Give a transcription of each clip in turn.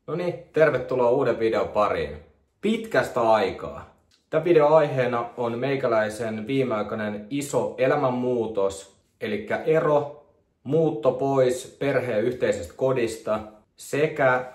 No niin, tervetuloa uuden videon pariin. Pitkästä aikaa. Tämän videon aiheena on meikäläisen viimeaikainen iso elämänmuutos, eli ero, muutto pois perheen yhteisestä kodista sekä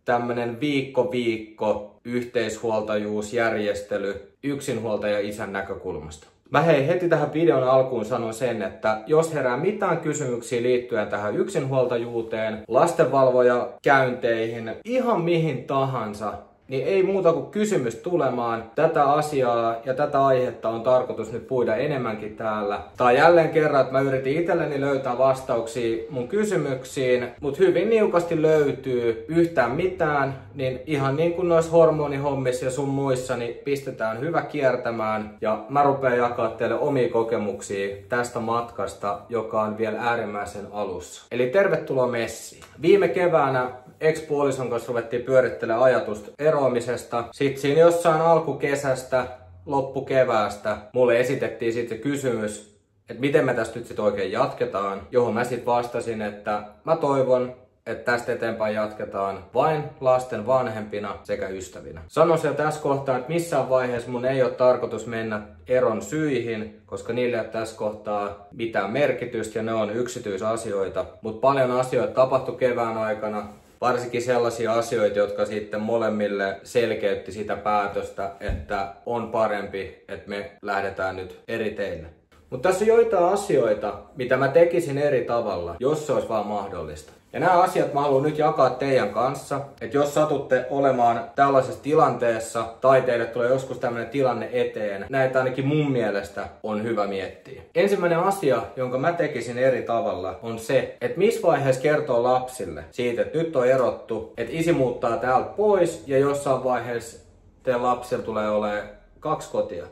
tämmönen viikko yhteishuoltajuusjärjestely yksinhuoltaja isän näkökulmasta. Mä heti tähän videon alkuun sanon sen, että jos herää mitään kysymyksiä liittyen tähän yksinhuoltajuuteen, lastenvalvojakäynteihin, ihan mihin tahansa, niin ei muuta kuin kysymys tulemaan. Tätä asiaa ja tätä aihetta on tarkoitus nyt puida enemmänkin täällä. Tai jälleen kerran, että mä yritin itselleni löytää vastauksia mun kysymyksiin, mutta hyvin niukasti löytyy yhtään mitään, niin ihan niin kuin noissa hormonihommissa ja sun muissa, niin pistetään hyvä kiertämään. Ja mä rupean jakaa teille omia kokemuksia tästä matkasta, joka on vielä äärimmäisen alussa. Eli tervetuloa messiin. Viime keväänä ex-puolison kanssa ruvettiin pyörittelemään ajatusta eroamisesta. Sitten siinä jossain alkukesästä, loppukeväästä mulle esitettiin sitten kysymys, että miten me tästä nyt sitten oikein jatketaan. Johon mä sitten vastasin, että mä toivon, että tästä eteenpäin jatketaan vain lasten vanhempina sekä ystävinä. Sanon siellä tässä kohtaa, että missään vaiheessa mun ei ole tarkoitus mennä eron syihin, koska niille ei ole tässä kohtaa mitään merkitystä ja ne on yksityisasioita. Mutta paljon asioita tapahtui kevään aikana. Varsinkin sellaisia asioita, jotka sitten molemmille selkeytti sitä päätöstä, että on parempi, että me lähdetään nyt eri teille. Mutta tässä on joitain asioita, mitä mä tekisin eri tavalla, jos se olisi vaan mahdollista. Ja nämä asiat mä haluan nyt jakaa teidän kanssa, että jos satutte olemaan tällaisessa tilanteessa tai teille tulee joskus tämmöinen tilanne eteen, näitä ainakin mun mielestä on hyvä miettiä. Ensimmäinen asia, jonka mä tekisin eri tavalla, on se, että missä vaiheessa kertoo lapsille siitä, että nyt on erottu, että isi muuttaa täältä pois ja jossain vaiheessa teidän lapsilla tulee olemaan 2 kotia.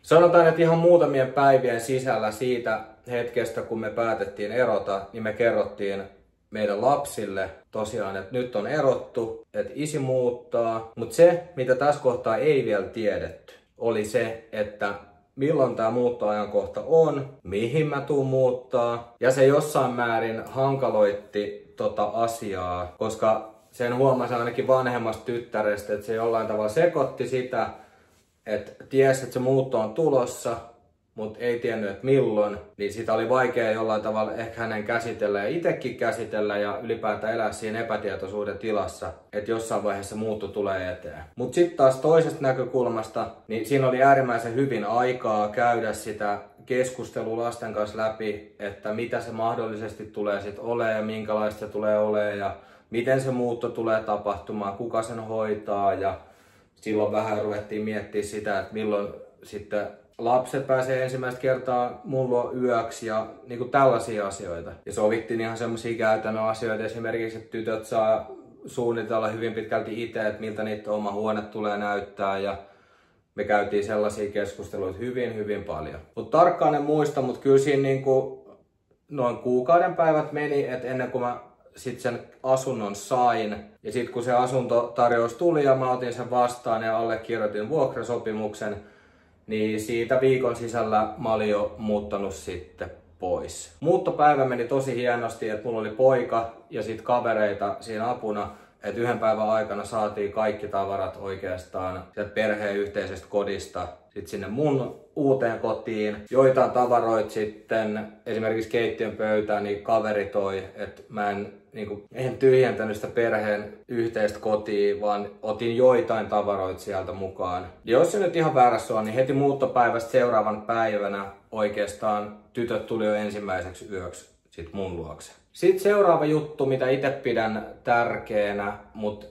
Sanotaan, että ihan muutamien päivien sisällä siitä hetkestä, kun me päätettiin erota, niin me kerrottiin meidän lapsille tosiaan, että nyt on erottu, että isi muuttaa. Mutta se, mitä tässä kohtaa ei vielä tiedetty, oli se, että milloin tämä muuttoajankohta on, mihin mä tuun muuttaa. Ja se jossain määrin hankaloitti tota asiaa, koska sen huomasi ainakin vanhemmasta tyttärestä, että se jollain tavalla sekoitti sitä, että tiesi, että se muutto on tulossa, mutta ei tiennyt, että milloin, niin sitä oli vaikea jollain tavalla ehkä hänen käsitellä ja itsekin käsitellä ja ylipäätään elää siinä epätietoisuuden tilassa, että jossain vaiheessa muutto tulee eteen. Mutta sitten taas toisesta näkökulmasta, niin siinä oli äärimmäisen hyvin aikaa käydä sitä keskustelua lasten kanssa läpi, että mitä se mahdollisesti tulee sitten olemaan ja minkälaista se tulee olemaan ja miten se muutto tulee tapahtumaan, kuka sen hoitaa ja silloin vähän ruvettiin miettimään sitä, että milloin sitten lapset pääsee ensimmäistä kertaa mun luo yöksi ja niin kuin tällaisia asioita. Ja sovittiin ihan semmoisia käytännön asioita, esimerkiksi, että tytöt saa suunnitella hyvin pitkälti itse, että miltä niiden oma huone tulee näyttää. Ja me käytiin sellaisia keskusteluita hyvin paljon. Mutta tarkkaan en muista, mutta kyllä siinä niin kuin noin kuukauden päivät meni, että ennen kuin mä sitten sen asunnon sain. Ja sitten kun se asuntotarjous tuli ja mä otin sen vastaan ja allekirjoitin vuokrasopimuksen, niin siitä viikon sisällä mä olin jo muuttanut sitten pois. Muuttopäivä meni tosi hienosti, että mulla oli poika ja sitten kavereita siinä apuna, että yhden päivän aikana saatiin kaikki tavarat oikeastaan sieltä perheen yhteisestä kodista sitten sinne mun uuteen kotiin. Joitain tavaroita sitten, esimerkiksi keittiön pöytään, niin kaveri toi, että mä en tyhjentänyt sitä perheen yhteistä kotia, vaan otin joitain tavaroita sieltä mukaan. Ja jos se nyt ihan väärässä on, niin heti muuttopäivästä seuraavan päivänä oikeastaan tytöt tuli jo ensimmäiseksi yöksi sit mun luokse. Sitten seuraava juttu, mitä itse pidän tärkeänä, mutta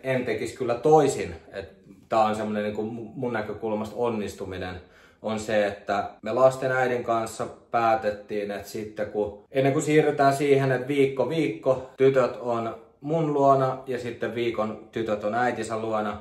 en tekisi kyllä toisin, että tää on semmonen niin kuin mun näkökulmasta onnistuminen, on se, että me lasten äidin kanssa päätettiin, että sitten ennen kuin siirrytään siihen, että viikko tytöt on mun luona ja sitten viikon tytöt on äitinsä luona,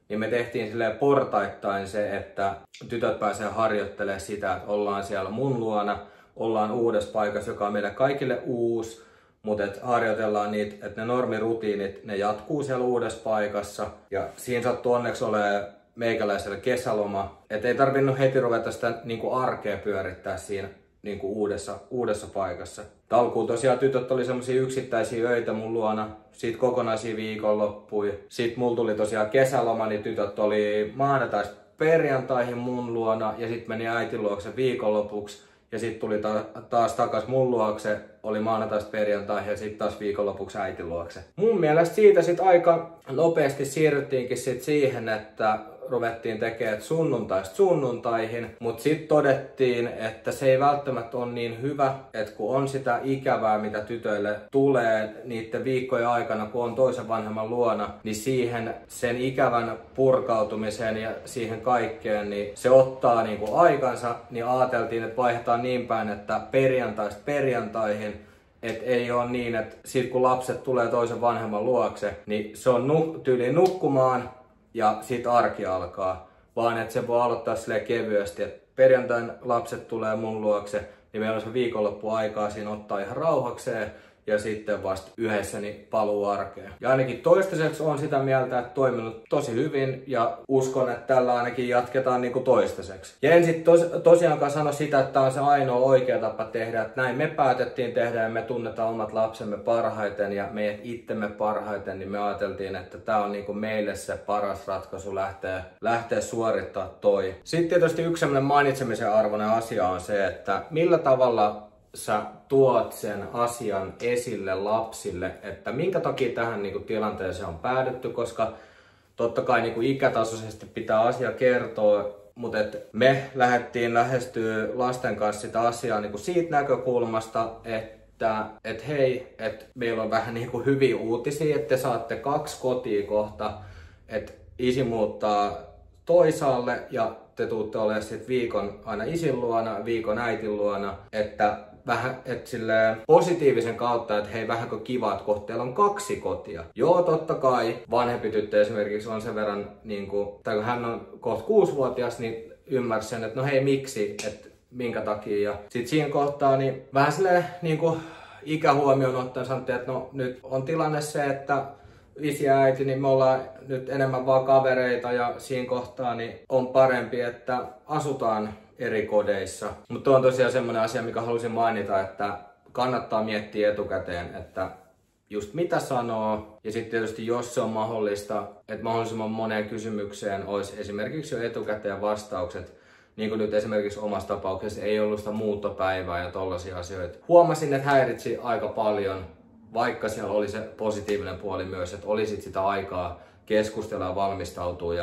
niin me tehtiin silleen portaittain se, että tytöt pääsee harjoittelemaan sitä, että ollaan siellä mun luona, ollaan uudessa paikassa, joka on meille kaikille uusi, mutta harjoitellaan niitä, että ne normirutiinit, ne jatkuu siellä uudessa paikassa ja siinä sattuu onneksi olemaan meikäläiselle kesäloma, että ei tarvinnut heti ruveta sitä niin kuin arkea pyörittää siinä niinku uudessa paikassa. Alkuun tosiaan tytöt oli semmosia yksittäisiä öitä mun luona, sit kokonaisia viikonloppuja. Sit mulla tuli tosiaan kesäloma, niin tytöt oli maanantaista perjantaihin mun luona ja sit meni äitin luokse viikonlopuksi. Ja sit tuli taas takas mun luokse, oli maanantaista perjantaihin ja sit taas viikonlopuksi äitin luokse. Mun mielestä siitä sit aika nopeasti siirryttiinkin sit siihen, että ruvettiin tekemään sunnuntaista sunnuntaihin, mutta sitten todettiin, että se ei välttämättä ole niin hyvä, että kun on sitä ikävää, mitä tytöille tulee niiden viikkojen aikana, kun on toisen vanhemman luona, niin siihen sen ikävän purkautumiseen ja siihen kaikkeen, niin se ottaa niinku aikansa, niin ajateltiin, että vaihdetaan niin päin, että perjantaista perjantaihin, että ei ole niin, että sit kun lapset tulee toisen vanhemman luokse, niin se on tyyliin nukkumaan, ja sit arki alkaa, vaan että se voi aloittaa silleen kevyesti, että perjantain lapset tulee mun luokse, niin meillä on se viikonloppu aikaa siinä ottaa ihan rauhakseen ja sitten vasta yhdessä niin paluu arkeen. Ja ainakin toistaiseksi on sitä mieltä, että toiminut tosi hyvin ja uskon, että tällä ainakin jatketaan niin kuin toistaiseksi. Ja en sitten tosiaankaan sano sitä, että tämä on se ainoa oikea tapa tehdä, että näin me päätettiin tehdä ja me tunnetaan omat lapsemme parhaiten ja meidät itsemme parhaiten, niin me ajateltiin, että tämä on niin kuin meille se paras ratkaisu lähteä suorittaa toi. Sitten tietysti yksi sellainen mainitsemisen arvoinen asia on se, että millä tavalla sä tuot sen asian esille lapsille, että minkä takia tähän niinku tilanteeseen on päädytty, koska totta kai niinku ikätasoisesti pitää asia kertoa, mutta me lähdettiin lähestyä lasten kanssa sitä asiaa niinku siitä näkökulmasta, että hei, että meillä on vähän niinku hyviä uutisia, että te saatte 2 kotia kohta, että isi muuttaa toisaalle ja te tuutte olemaan sit viikon aina isin luona, viikon äitin luona, että vähän silleen positiivisen kautta, että hei, vähänkö kiva, että kohta teillä on 2 kotia. Joo, totta kai vanhempi tyttö esimerkiksi on sen verran, tai kun hän on kohta 6-vuotias, niin ymmärsi sen, että no hei, miksi, että minkä takia. Ja sit siinä kohtaa niin vähän silleen ikähuomioon ottaen sanottiin, että no nyt on tilanne se, että isi ja äiti, niin me ollaan nyt enemmän vaan kavereita ja siinä kohtaa niin on parempi, että asutaan eri kodeissa. Mutta on tosiaan semmoinen asia, mikä halusin mainita, että kannattaa miettiä etukäteen, että just mitä sanoo. Ja sitten tietysti jos se on mahdollista, että mahdollisimman moneen kysymykseen olisi esimerkiksi jo etukäteen vastaukset. Niin kuin nyt esimerkiksi omassa tapauksessa ei ollut sitä muuttopäivää ja tollaisia asioita. Huomasin, että häiritsi aika paljon, vaikka siellä oli se positiivinen puoli myös, että olisit sitä aikaa keskustella ja valmistautua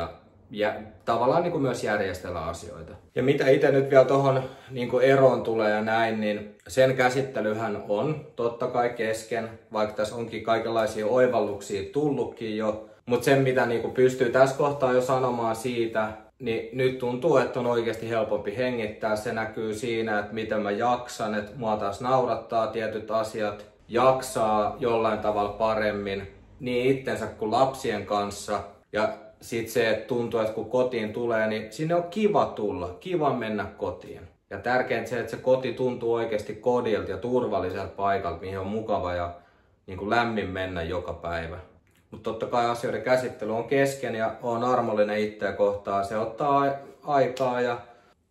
ja tavallaan niin kuin myös järjestellä asioita. Ja mitä itse nyt vielä tuohon niin kuin eroon tulee ja näin, niin sen käsittelyhän on totta kai kesken, vaikka tässä onkin kaikenlaisia oivalluksia tullutkin jo. Mutta sen mitä niin kuin pystyy tässä kohtaa jo sanomaan siitä, niin nyt tuntuu, että on oikeasti helpompi hengittää. Se näkyy siinä, että miten mä jaksan, että mua taas naurattaa tietyt asiat, jaksaa jollain tavalla paremmin niin itsensä kuin lapsien kanssa. Ja sitten se, että tuntuu, että kun kotiin tulee, niin sinne on kiva tulla, kiva mennä kotiin. Ja tärkeintä se, että se koti tuntuu oikeasti kodilta ja turvalliselta paikalta, mihin on mukava ja niin kuin lämmin mennä joka päivä. Mutta totta kai asioiden käsittely on kesken ja on armollinen itseä kohtaan. Se ottaa aikaa ja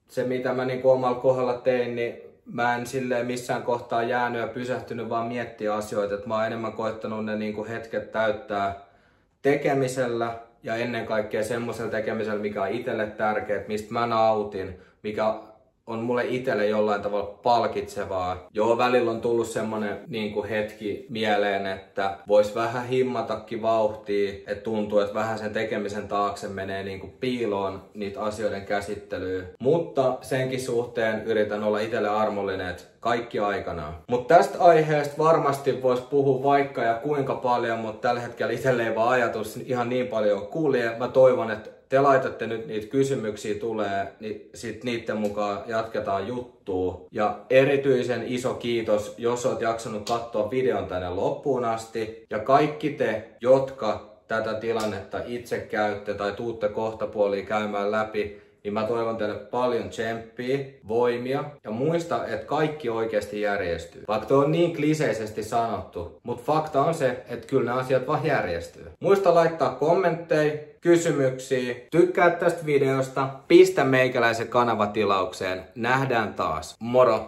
se mitä mä niin kuin omalla kohdalla tein, niin mä en silleen missään kohtaa jäänyt ja pysähtynyt vaan miettiä asioita. Et mä oon enemmän koettanut ne niin kuin hetket täyttää tekemisellä ja ennen kaikkea semmoisella tekemisellä, mikä on itselle tärkeää, mistä mä nautin, mikä on mulle itselle jollain tavalla palkitsevaa. Joo, välillä on tullut semmonen niin kuin hetki mieleen, että vois vähän himmatakin vauhtia, että tuntuu, että vähän sen tekemisen taakse menee niin kuin piiloon niitä asioiden käsittelyä. Mutta senkin suhteen yritän olla itselle armollinen, että kaikki aikanaan. Mutta tästä aiheesta varmasti vois puhua vaikka ja kuinka paljon, mutta tällä hetkellä itselle ei vaan ajatus ihan niin paljon kulje. Mä toivon, että te laitatte nyt niitä kysymyksiä tulee, niin sit niiden mukaan jatketaan juttua. Ja erityisen iso kiitos, jos oot jaksanut katsoa videon tänne loppuun asti. Ja kaikki te, jotka tätä tilannetta itse käytte tai tuutte kohtapuoliin käymään läpi, niin mä toivon teille paljon tsemppiä, voimia ja muista, että kaikki oikeasti järjestyy. Vaikka on niin kliseisesti sanottu, mutta fakta on se, että kyllä ne asiat vaan järjestyy. Muista laittaa kommentteja, kysymyksiä, tykkää tästä videosta, pistä meikäläisen kanavatilaukseen. Nähdään taas. Moro!